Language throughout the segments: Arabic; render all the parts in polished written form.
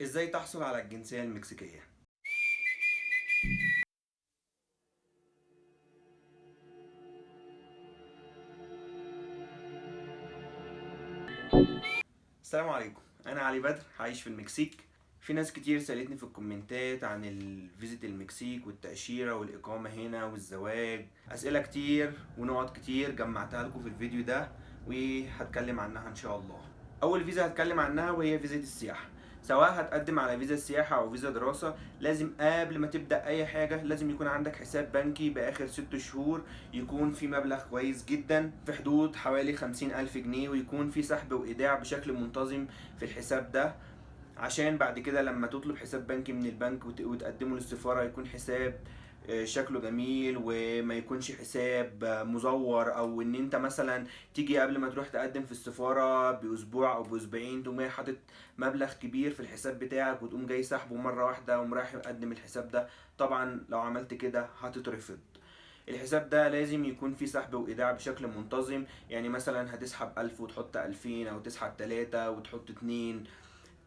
ازاي تحصل على الجنسية المكسيكية؟ السلام عليكم، انا علي بدر عايش في المكسيك. في ناس كتير سألتني في الكومنتات عن الفيزيت المكسيك والتأشيرة والإقامة هنا والزواج، أسئلة كتير ونقط كتير جمعتها لكم في الفيديو ده وهتكلم عنها إن شاء الله. أول فيزا هتكلم عنها وهي فيزا السياحة. سواء هتقدم على فيزا السياحة أو فيزا دراسة، لازم قبل ما تبدأ أي حاجة لازم يكون عندك حساب بنكي بآخر 6 شهور، يكون في مبلغ كويس جدا في حدود حوالي 50,000 جنيه، ويكون في سحب وإيداع بشكل منتظم في الحساب ده، عشان بعد كده لما تطلب حساب بنكي من البنك وتقدمه للسفارة يكون حساب شكله جميل، وما يكونش حساب مزور، او ان انت مثلا تيجي قبل ما تروح تقدم في السفارة باسبوع او باسبوعين تقوم جاي حاطط مبلغ كبير في الحساب بتاعك وتقوم جاي سحبه مرة واحدة وقوم رايح مقدم الحساب ده. طبعا لو عملت كده هتترفض. الحساب ده لازم يكون فيه سحب وإيداع بشكل منتظم، يعني مثلا هتسحب 1000 وتحط 2000، أو تسحب 3 وتحط 2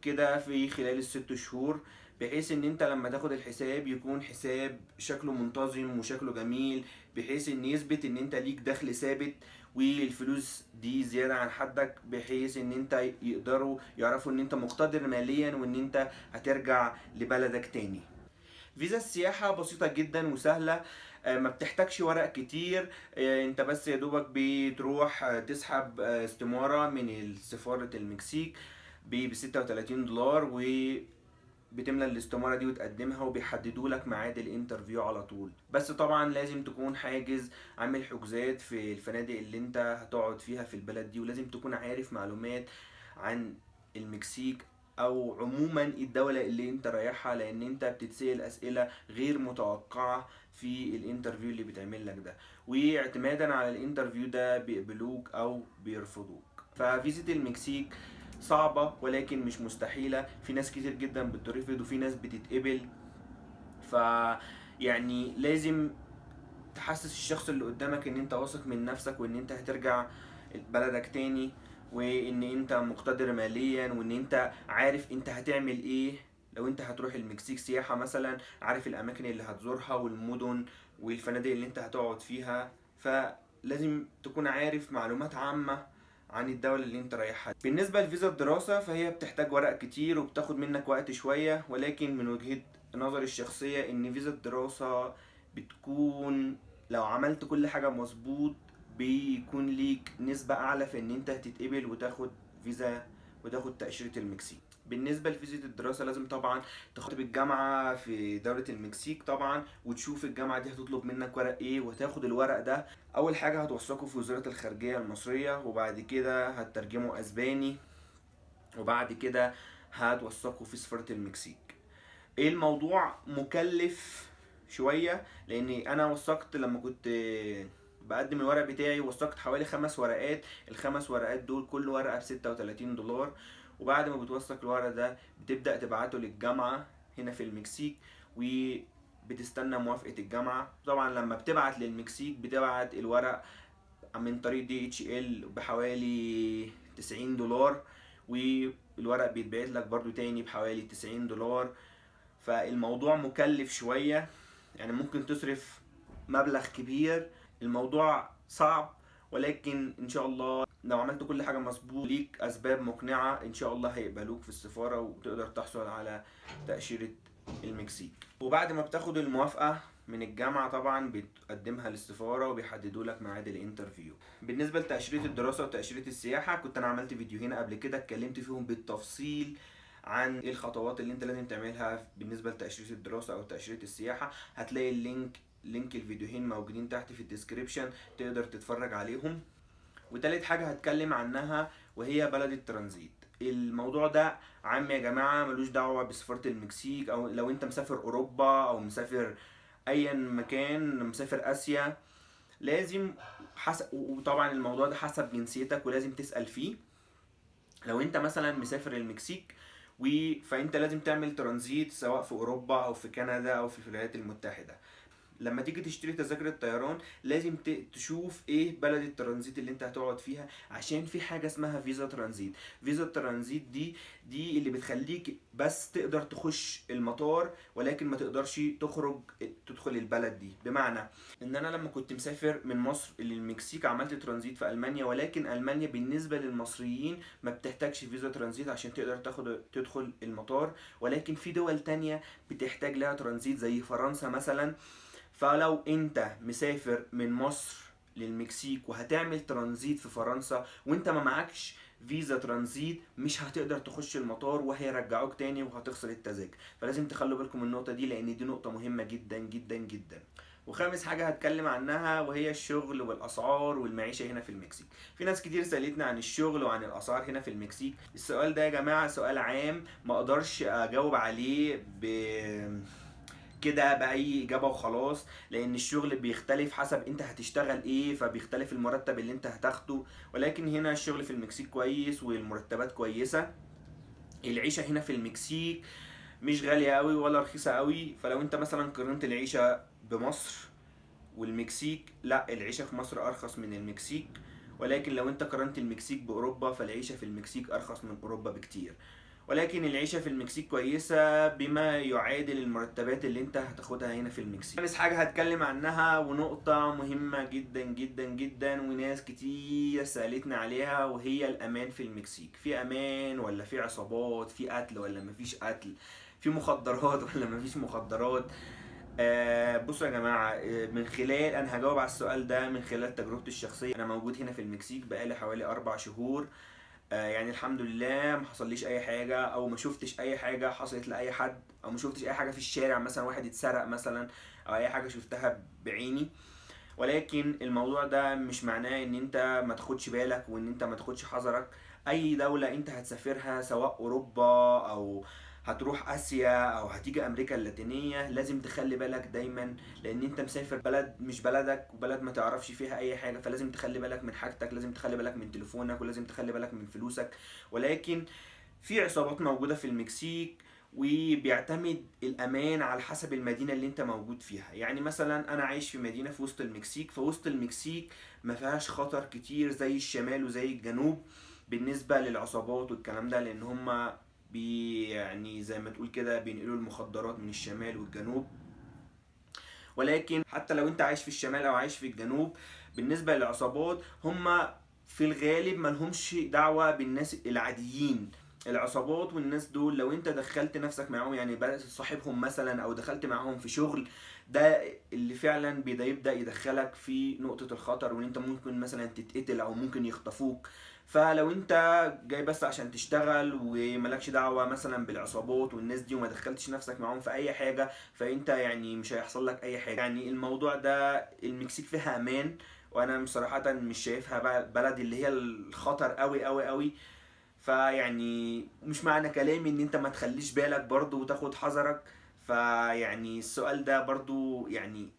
كده في خلال ال6 شهور، بحيث ان انت لما تاخد الحساب يكون حساب شكله منتظم وشكله جميل، بحيث ان يثبت ان انت ليك دخل ثابت والفلوس دي زيادة عن حدك، بحيث ان انت يقدروا يعرفوا ان انت مقتدر ماليا وان انت هترجع لبلدك تاني. فيزا السياحة بسيطة جدا وسهلة، ما بتحتاجش ورق كتير. انت بس يا دوبك بتروح تسحب استمارة من سفارة المكسيك ب 36 دولار، وبتملى الاستمارة دي وتقدمها وبيحددوا لك ميعاد الانترفيو على طول. بس طبعا لازم تكون حاجز، عامل حجوزات في الفنادق اللي انت هتقعد فيها في البلد دي، ولازم تكون عارف معلومات عن المكسيك او عموما الدولة اللي انت رايحها، لان انت بتتسأل اسئلة غير متوقعة في الانترفيو اللي بيتعمل لك ده، واعتمادا على الانترفيو ده بيقبلوك او بيرفضوك. ففيزيت المكسيك صعبة ولكن مش مستحيلة، في ناس كتير جدا بترفض وفي ناس بتتقبل. ف يعني لازم تحسس الشخص اللي قدامك ان انت واثق من نفسك وان انت هترجع بلدك تاني، وان انت مقتدر ماليا وان انت عارف انت هتعمل ايه. لو انت هتروح المكسيك سياحة مثلا، عارف الاماكن اللي هتزورها والمدن والفنادق اللي انت هتقعد فيها، فلازم تكون عارف معلومات عامة عن الدولة اللي انت رايحها. بالنسبة لفيزا الدراسة فهي بتحتاج ورق كتير وبتاخد منك وقت شوية، ولكن من وجهة نظري الشخصية ان فيزا الدراسة بتكون، لو عملت كل حاجة مظبوط، بيكون ليك نسبة أعلى في إن أنت هتتقبل وتاخد فيزا وتاخد تأشيرة المكسيك. بالنسبة لفيزا الدراسة لازم طبعا تخاطب الجامعة في دولة المكسيك طبعا، وتشوف الجامعة دي هتطلب منك ورق ايه وتاخد الورق ده. أول حاجة هتوثقه في وزارة الخارجية المصرية، وبعد كده هتترجمه أسباني، وبعد كده هتوثقه في سفارة المكسيك. ايه الموضوع مكلف شوية، لاني انا وثقت لما كنت بقدم الورق بتاعي وثقت حوالي 5 ورقات. ال5 ورقات دول كل ورقة ب36 دولار، وبعد ما بتوثق الورق ده بتبدأ تبعته للجامعة هنا في المكسيك، وبتستنى موافقة الجامعة. طبعا لما بتبعت للمكسيك بتبعت الورق من طريق DHL بحوالي 90 دولار، والورق بيتبعت لك برضو تاني بحوالي 90 دولار. فالموضوع مكلف شوية، يعني ممكن تصرف مبلغ كبير. الموضوع صعب، ولكن ان شاء الله لو عملت كل حاجة مظبوط ليك اسباب مقنعة ان شاء الله هيقبلوك في السفارة وتقدر تحصل على تأشيرة المكسيك. وبعد ما بتاخد الموافقة من الجامعة طبعا بتقدمها للسفارة وبيحددوا لك ميعاد الانترفيو. بالنسبة لتأشيرة الدراسة وتأشيرة السياحة، كنت انا عملت فيديوهين قبل كده اتكلمت فيهم بالتفصيل عن ايه الخطوات اللي انت لازم تعملها بالنسبة لتأشيرة الدراسة او تأشيرة السياحة. هتلاقي لينك الفيديوهين موجودين تحت في الديسكريبشن، تقدر تتفرج عليهم. وتالت حاجة هتكلم عنها وهي بلد الترانزيت. الموضوع ده عام يا جماعة، ملوش دعوة بسفارة المكسيك، او لو انت مسافر اوروبا او مسافر ايا مكان، مسافر اسيا، لازم حسب. وطبعا الموضوع ده حسب جنسيتك ولازم تسأل فيه. لو انت مثلا مسافر المكسيك فانت لازم تعمل ترانزيت سواء في اوروبا او في كندا او في الولايات المتحدة. لما تيجي تشتري تذاكر الطيران لازم تشوف ايه بلد الترانزيت اللي انت هتقعد فيها، عشان في حاجه اسمها فيزا ترانزيت. فيزا الترانزيت دي اللي بتخليك بس تقدر تخش المطار، ولكن ما تقدرش تدخل البلد دي. بمعنى ان انا لما كنت مسافر من مصر للمكسيك عملت ترانزيت في المانيا، ولكن المانيا بالنسبه للمصريين ما بتحتاجش فيزا ترانزيت عشان تقدر تدخل المطار، ولكن في دول تانية بتحتاج لها ترانزيت زي فرنسا مثلا. فلو انت مسافر من مصر للمكسيك وهتعمل ترانزيت في فرنسا وانت ما معكش فيزا ترانزيت، مش هتقدر تخش المطار وهيرجعوك تاني وهتخسر التذاكر. فلازم تخلوا بالكم من النقطة دي، لان دي نقطة مهمة جدا جدا جدا. وخامس حاجة هتكلم عنها وهي الشغل والأسعار والمعيشة هنا في المكسيك. في ناس كتير سألتنا عن الشغل وعن الأسعار هنا في المكسيك. السؤال ده يا جماعة سؤال عام، ما أقدرش أجاوب عليه كده بأي إجابة وخلاص، لأن الشغل بيختلف حسب أنت هتشتغل إيه، فبيختلف المرتب اللي أنت هتاخده. ولكن هنا الشغل في المكسيك كويس والمرتبات كويسة. العيشة هنا في المكسيك مش غالية قوي ولا رخيصة قوي. فلو أنت مثلا قارنت العيشة بمصر والمكسيك، لا العيشة في مصر أرخص من المكسيك. ولكن لو أنت قارنت المكسيك بأوروبا فالعيشة في المكسيك أرخص من أوروبا بكتير. ولكن العيشة في المكسيك كويسة بما يعادل المرتبات اللي انت هتاخدها هنا في المكسيك. خامس حاجة هتكلم عنها ونقطة مهمة جدا جدا جدا وناس كتير سألتنا عليها، وهي الأمان في المكسيك. في أمان ولا في عصابات؟ في قتل ولا مفيش قتل؟ في مخدرات ولا مفيش مخدرات؟ بصوا يا جماعة، من خلال أنا هجاوب على السؤال ده من خلال تجربتي الشخصية. أنا موجود هنا في المكسيك بقالي حوالي 4 شهور. يعني الحمد لله ما حصليش اي حاجه، او ما شفتش اي حاجه حصلت لاي حد، او ما شفتش اي حاجه في الشارع مثلا واحد اتسرق مثلا، او اي حاجه شفتها بعيني. ولكن الموضوع ده مش معناه ان انت ما تاخدش بالك وان انت ما تاخدش حذرك. اي دولة انت هتسافرها سواء اوروبا او هتروح اسيا او هتيجي امريكا اللاتينية، لازم تخلي بالك دايما، لان انت مسافر بلد مش بلدك وبلد ما تعرفش فيها اي حاجة. فلازم تخلي بالك من حاجتك، لازم تخلي بالك من تليفونك، ولازم تخلي بالك من فلوسك. ولكن في عصابات موجودة في المكسيك، وبيعتمد الامان على حسب المدينه اللي انت موجود فيها. يعني مثلا انا عايش في مدينه في وسط المكسيك، فوسط المكسيك ما فيهاش خطر كتير زي الشمال وزي الجنوب بالنسبه للعصابات والكلام ده، لان هما يعني زي ما تقول كده بينقلوا المخدرات من الشمال والجنوب. ولكن حتى لو انت عايش في الشمال او عايش في الجنوب، بالنسبه للعصابات هما في الغالب ملهمش دعوه بالناس العاديين. العصابات والناس دول لو انت دخلت نفسك معاهم، يعني بدأت تصاحبهم مثلا او دخلت معاهم في شغل، ده اللي فعلا يبدأ يدخلك في نقطة الخطر، وان انت ممكن مثلا تتقتل او ممكن يخطفوك. فلو انت جاي بس عشان تشتغل وملكش دعوة مثلا بالعصابات والناس دي، وما دخلتش نفسك معاهم في اي حاجة، فانت يعني مش هيحصل لك اي حاجة. يعني الموضوع ده المكسيك فيها امان، وانا بصراحة مش شايفها بلد اللي هي الخطر قوي قوي قوي. فيعني مش معنى كلامي ان انت ما تخليش بالك برضو وتاخد حذرك. فيعني السؤال ده برضو يعني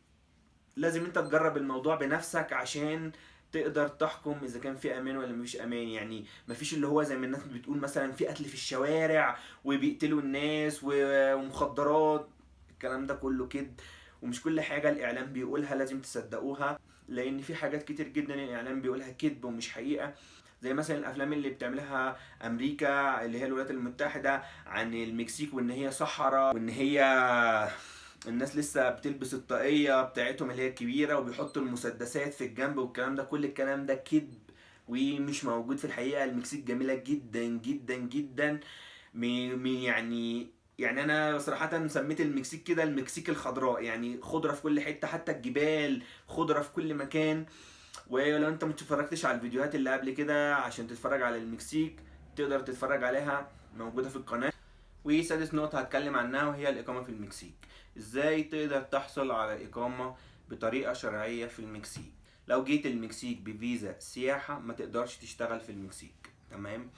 لازم انت تجرب الموضوع بنفسك عشان تقدر تحكم اذا كان في امان ولا مفيش امان. يعني مفيش اللي هو زي ما الناس بتقول مثلا في قتل في الشوارع وبيقتلوا الناس ومخدرات، الكلام ده كله كده. ومش كل حاجة الاعلام بيقولها لازم تصدقوها، لان في حاجات كتير جدا الاعلام بيقولها كذب ومش حقيقة. زي مثلا الافلام اللي بتعملها امريكا اللي هي الولايات المتحدة عن المكسيك، وان هي صحراء، وان هي الناس لسه بتلبس الطاقية بتاعتهم اللي هي الكبيرة وبيحطوا المسدسات في الجنب والكلام ده. كل الكلام ده كذب ومش موجود في الحقيقة. المكسيك جميلة جدا جدا جدا. يعني انا صراحة سميت المكسيك كده المكسيك الخضراء، يعني خضرة في كل حتة، حتى الجبال خضرة في كل مكان. ولو انت متفرجتش على الفيديوهات اللي قبل كده عشان تتفرج على المكسيك، تقدر تتفرج عليها موجودة في القناة. وسادس نقطة هتكلم عنها وهي الإقامة في المكسيك. إزاي تقدر تحصل على إقامة بطريقة شرعية في المكسيك؟ لو جيت المكسيك بفيزا سياحة ما تقدرش تشتغل في المكسيك، تمام؟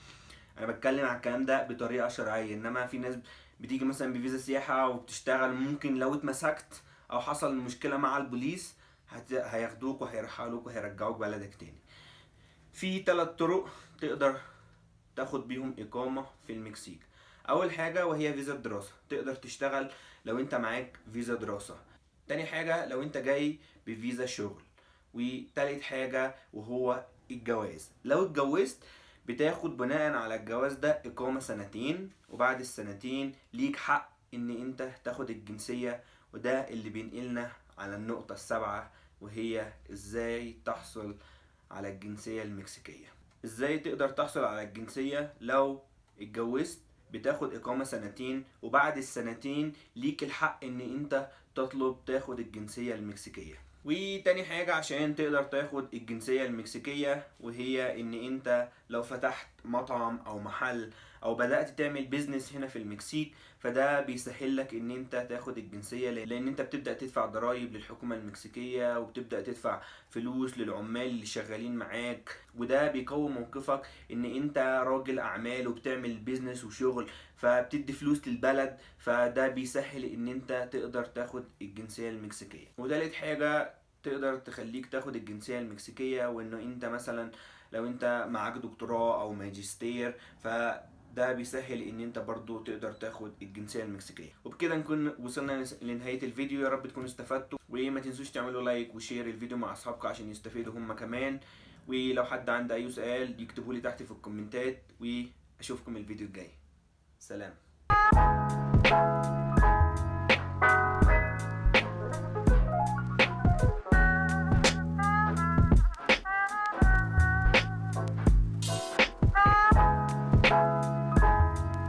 أنا بتكلم عن الكلام ده بطريقة شرعية. إنما في ناس بتيجي مثلا بفيزا سياحة وبتشتغل، ممكن لو اتمسكت أو حصل مشكلة مع البوليس هياخدوك وهيرحلوك وهيرجعوك بلدك تاني. في 3 طرق تقدر تاخد بيهم إقامة في المكسيك. أول حاجة وهي فيزا الدراسة، تقدر تشتغل لو أنت معاك فيزا دراسة. تاني حاجة لو انت جاي بفيزا شغل. وتالت حاجة وهو الجواز. لو اتجوزت بتاخد بناء على الجواز ده إقامة سنتين، وبعد السنتين ليك حق إن أنت تاخد الجنسية. وده اللي بينقلنا على النقطة السابعة، وهي إزاي تحصل على الجنسية المكسيكية. إزاي تقدر تحصل على الجنسية لو اتجوزت؟ بتاخد إقامة سنتين، وبعد السنتين ليك الحق إن أنت تطلب تاخد الجنسية المكسيكية. وتاني حاجة عشان تقدر تاخد الجنسية المكسيكية، وهي ان انت لو فتحت مطعم او محل او بدأت تعمل بيزنس هنا في المكسيك، فده بيسهل لك ان انت تاخد الجنسية، لان انت بتبدأ تدفع ضرائب للحكومة المكسيكية، وبتبدأ تدفع فلوس للعمال اللي شغالين معاك، وده بيقوي موقفك ان انت راجل اعمال وبتعمل بيزنس وشغل، فبتدي فلوس للبلد، فده بيسهل ان انت تقدر تاخد الجنسية المكسيكية. وتالت حاجة تقدر تخليك تاخد الجنسية المكسيكية، وانه انت مثلا لو انت معاك دكتوراه او ماجستير، فده بيسهل ان انت برضو تقدر تاخد الجنسية المكسيكية. وبكده نكون وصلنا لنهاية الفيديو. يا رب تكونوا استفدتوا، وما تنسوش تعملوا لايك وشير الفيديو مع اصحابكم عشان يستفيدوا هم كمان. ولو حد عنده اي سؤال يكتبوا لي تحت في الكومنتات، واشوفكم الفيديو الجاي. سلام.